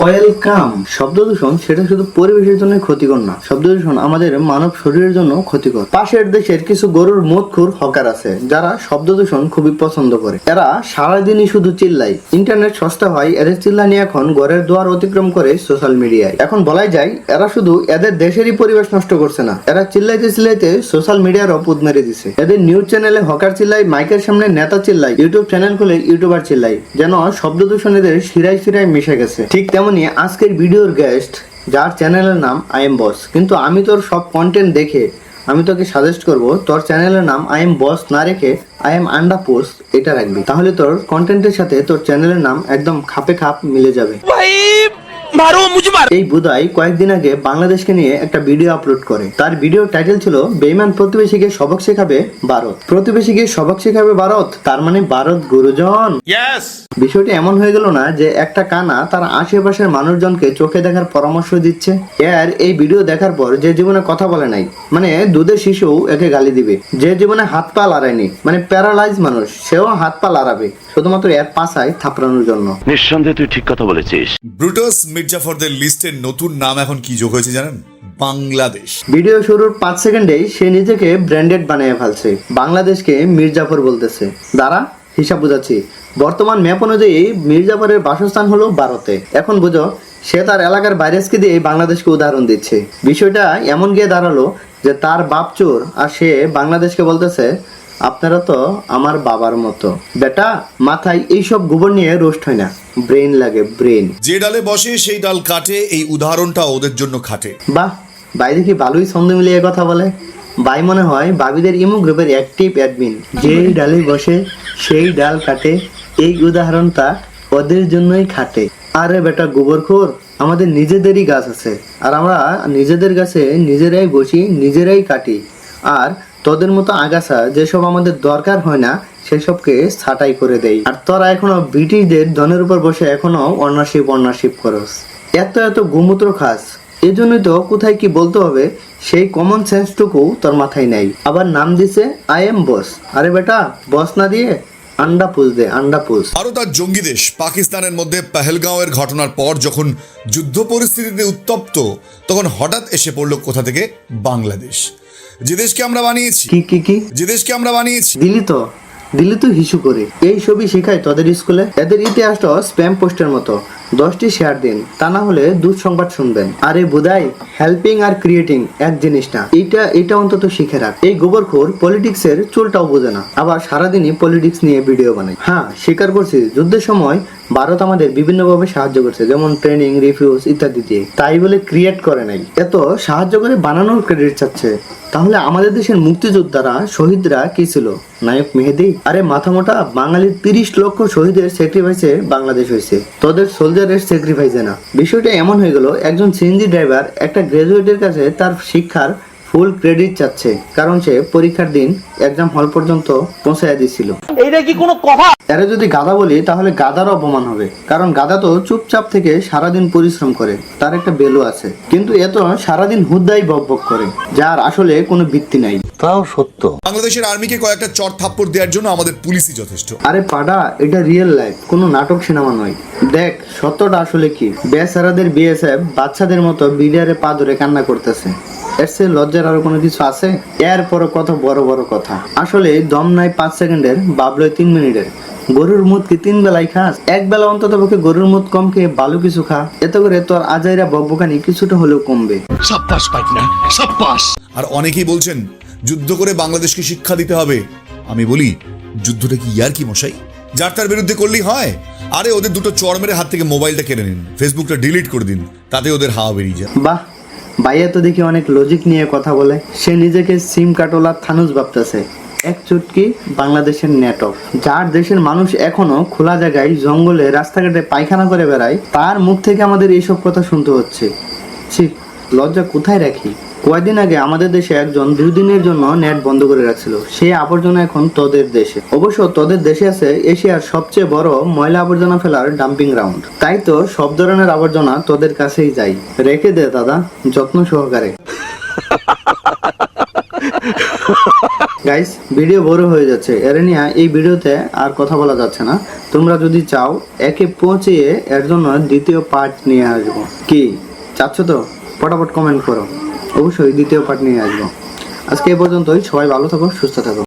Welcome. শব্দ দূষণ সেটা শুধু পরিবেশের জন্য ক্ষতিকর না, শব্দ দূষণ আমাদের মানব শরীরের জন্য ক্ষতিকর। পাশের দেশের কিছু গরুর মদখোর হকার আছে যারা শব্দ দূষণ খুবই পছন্দ করে। এরা সারাদিনই শুধু চিল্লাই। ইন্টারনেট সস্তা হয় এদের চিল্লানি এখন ঘরের দুয়ার অতিক্রম করে সোশ্যাল মিডিয়ায়। এখন বলাই যায় এরা শুধু এদের দেশেরই পরিবেশ নষ্ট করছে না, এরা চিল্লাইতে চিল্লাইতে সোশ্যাল মিডিয়ার অপুদ মেরে দিছে। এদের নিউজ চ্যানেলে হকার চিল্লাই, মাইকের সামনে নেতা চিল্লাই, ইউটিউব চ্যানেল খুলে ইউটিউবার চিল্লাই, যেন শব্দ দূষণ এদের শিরায় শিরায় মিশে গেছে। ঠিক তেমন আজকের ভিডিওর গেস্ট, যার চ্যানেলের নাম আই এম বস, কিন্তু আমি তোর সব কন্টেন্ট দেখে আমি তোকে সাজেস্ট করব তোর চ্যানেলের নাম আই এম বস না রেখে আই এম আন্ডা পোস্ট এটা রাখবি। তাহলে তোর কন্টেন্টের সাথে তোর চ্যানেলের নাম একদম খাপে খাপ মিলে যাবে। এই বুধাই কয়েকদিন আগে বাংলাদেশকে নিয়ে একটা ভিডিও আপলোড করে। তার ভিডিও টাইটেল ছিল বেঈমান প্রতিবেশীকে সবক শেখাবে ভারত। প্রতিবেশীকে সবক শেখাবে ভারত, তার মানে ভারত গুরুজন। বিষয়টি এমন হয়ে গেল না যে একটা কানা তার আশেপাশের মানুষজনকে চোখে দেখার পরামর্শ দিচ্ছে। এর এই ভিডিও দেখার পর যে জীবনে কথা বলে নাই, মানে দুধের শিশু একে গালি দিবে। যে জীবনে হাত পা লড়ায়নি, মানে প্যারালাইজ মানুষ, সেও হাত পা লড়াবে শুধুমাত্র এর পাছায় থাপড়ানোর জন্য। নিঃসন্দেহে তুই ঠিক কথা বলেছিস। ব্রুটাস মির্জাফরদের লিস্টের নতুন নাম এখন কি যোগ হয়েছে জানেন? বাংলাদেশ। ভিডিও শুরুর 5 সেকেন্ডেই সে নিজেকে ব্র্যান্ডেড বানিয়ে ফেলছে, বাংলাদেশকে মির্জাফর বলতেছে। দ্বারা হিসাব বুঝাচ্ছি, বর্তমান ম্যাপ অনুযায়ী মির্জাফরের বাসস্থান হলো ভারতে। এখন বুঝো সে তার এলাকার ভাইরাসকে দিয়ে বাংলাদেশকে উদাহরণ দিচ্ছে। বিষয়টা এমন গিয়ে দাঁড়ালো যে তার বাপ চোর আর সে বাংলাদেশকে বলতেছে আপনারা তো আমার বাবার মতো। বেটা, মাথায় এইসব গোবর নিয়ে রোস্ট হয় না, ব্রেন লাগে, ব্রেন। যে ডালে বসে সেই ডাল কাটে, এই উদাহরণটা ওদের জন্য খাটে। বাহ, বাইরে কি ভালোই ছন্দ মিলিয়ে কথা বলে। ভাই মনে হয় বাবিদের ইমো গ্রুপের অ্যাক্টিভ অ্যাডমিন। যেই ডালে বসে সেই ডাল কাটে, এই উদাহরণটা ওদের জন্যই খাটে। আরে বেটা গোবরখোর, আমাদের নিজেদেরই গাছ আছে আর আমরা নিজেদের গাছে নিজেরাই বসি, নিজেরাই কাটি। আর তোদের মতো আগাছা যেসব আমাদের দরকার হয় না সেসবকে ছাঁটাই করে দেই। আর তোরা এখনো ব্রিটিশদের ধনের উপর বসে এখনো অনারশিপ করস, এত এত গোমূত্র খাস। এজন্যই তো কোথায় কি বলতে হবে সেই কমন সেন্সটুকু তোর মাথায় নাই। আবার নাম দিছে আই এম বস। আরে বেটা, বস না দিয়ে আন্ডা পুষ দে, আন্ডা পুষ। ভারত আর জঙ্গি দেশ পাকিস্তানের মধ্যে পেহেলগাঁওয়ের ঘটনার পর যখন যুদ্ধ পরিস্থিতিতে উত্তপ্ত, তখন হঠাৎ এসে পড়লো কোথা থেকে? বাংলাদেশ। যে দেশকে আমরা বানিয়েছি, কি যে দেশকে আমরা বানিয়েছি। দিলি তো হিসু করে। এই সবই শেখায় তোদের স্কুলে। এদের ইতিহাসটা স্প্যাম পোস্টের মতো, 10টি শেয়ার দিন, তা না হলে দুঃসংবাদ শুনবেন। আরে বুধাই, হেল্পিং আর ক্রিয়েটিং এক জিনিস না, এটা অন্তত শিখে রাখ। এই গোবরখোর পলিটিক্স এর চুলটাও বোঝে না, আবার সারাদিনই পলিটিক্স নিয়ে ভিডিও বানায়। হ্যাঁ, স্বীকার করছি যুদ্ধের সময় ভারত আমাদের বিভিন্নভাবে সাহায্য করছে, যেমন ট্রেনিং, রিফিউজ ইত্যাদি দিয়ে। তাই বলে ক্রিয়েট করে নাই, এত সাহায্য করে বানানোর ক্রেডিট চাচ্ছে। তাহলে আমাদের দেশের মুক্তিযোদ্ধারা, শহীদরা কি ছিল? নায়ক মেহেদী? আরে মাথা মোটা, বাঙালির 30 লক্ষ শহীদের স্যাক্রিফাইসে বাংলাদেশ হয়েছে, তোদের সোলজারের স্যাক্রিফাইসে না। বিষয়টা এমন হয়ে গেল, একজন সিএনজি ড্রাইভার একটা গ্রাজুয়েটের কাছে তার শিক্ষার ফুল ক্রেডিট চাচ্ছে, কারণ সে পরীক্ষার দিন এক্সাম হল পর্যন্ত পৌঁছায় দিছিল। এইটা কি কোনো কথা? এরা যদি গাধা বলি তাহলে গাধারও অপমান হবে, কারণ গাধা তো চুপচাপ থেকে সারাদিন পরিশ্রম করে, তার একটা ভ্যালু আছে। কিন্তু এ তো সারাদিন হুদ্দাই বকবক করে, যার আসলে কোনো ভিত্তি নাই। তাও সত্য। বাংলাদেশের আর্মিকে কয়েকটা চট থাপ্পড় দেওয়ার জন্য আমাদের পুলিশই যথেষ্ট। আরে পাডা, এটা রিয়েল লাইফ, কোনো নাটক সিনেমা নয়। দেখ সত্যটা আসলে কি। বেচারাদের বিএসএফ বাচ্চাদের মতো বিডিআরে পা ধরে কান্না করতেছে। এর চেয়ে লজ্জার আরো কোনো কিছু আছে? এরপরও কত বড় বড় কথা। আসলে দম নাই 5 সেকেন্ডের, বাবলয় 3 মিনিটের। গরুর মুদ কি 3 বেলায় খাস? এক বেলা অন্তত পক্ষে গরুর মুদ কম খেয়ে ভালো কিছু খা, এতে করে তোর আজাইরা বকবকানি কিছুটা হলেও কমবে। আর অনেকেই বলছেন যুদ্ধ করে বাংলাদেশকে শিক্ষা দিতে হবে। আমি বলি, যুদ্ধটা কি ইয়ার কি মশাই? যার তার বিরুদ্ধে করলেই হয়? আরে ওদের দুটো চড় মেরে হাত থেকে মোবাইলটা কেড়ে নিন, ফেসবুকটা ডিলিট করে দিন, তাতে ওদের হাওয়া বেরিয়ে যায়। বাহ, ভাইয়া তো দেখি অনেক লজিক নিয়ে কথা বলে। সে নিজেকে সিম কাটোলা থানুস ভাবতেছে। এক চুটকি বাংলাদেশের নেটওয়ার্ক। যার দেশের মানুষ এখনো খোলা জায়গায়, জঙ্গলে, রাস্তাঘাটে পায়খানা করে বেড়ায়, তার মুখ থেকে আমাদের এইসব কথা শুনতে হচ্ছে। ছি, লজ্জা কোথায় রাখি। কয়েকদিন আগে আমাদের দেশে একজন 2 দিনের জন্য নেট বন্ধ করে রাখছিল। সেই আবর্জনা এখন তোদের দেশে। অবশ্য তোদের দেশে আছে এশিয়ার সবচেয়ে বড় ময়লা আবর্জনা ফেলার ডাম্পিং গ্রাউন্ড। তাই তো সব ধরনের আবর্জনা তোদের কাছেই যাই। রেখে দে দাদা, যত্ন সহকারে। গাইস, ভিডিও বড় হয়ে যাচ্ছে, এর নিয়ে এই ভিডিওতে আর কথা বলা যাচ্ছে না। তোমরা যদি চাও একে পৌঁছিয়ে এর জন্য দ্বিতীয় পার্ট নিয়ে আসবো। কি চাচ্ছ তো? ফটাফট কমেন্ট করো, অবশ্যই দ্বিতীয় পার্ট নিয়ে আসবো। আজকে এই পর্যন্তই। সবাই ভালো থাকো, সুস্থ থাকো।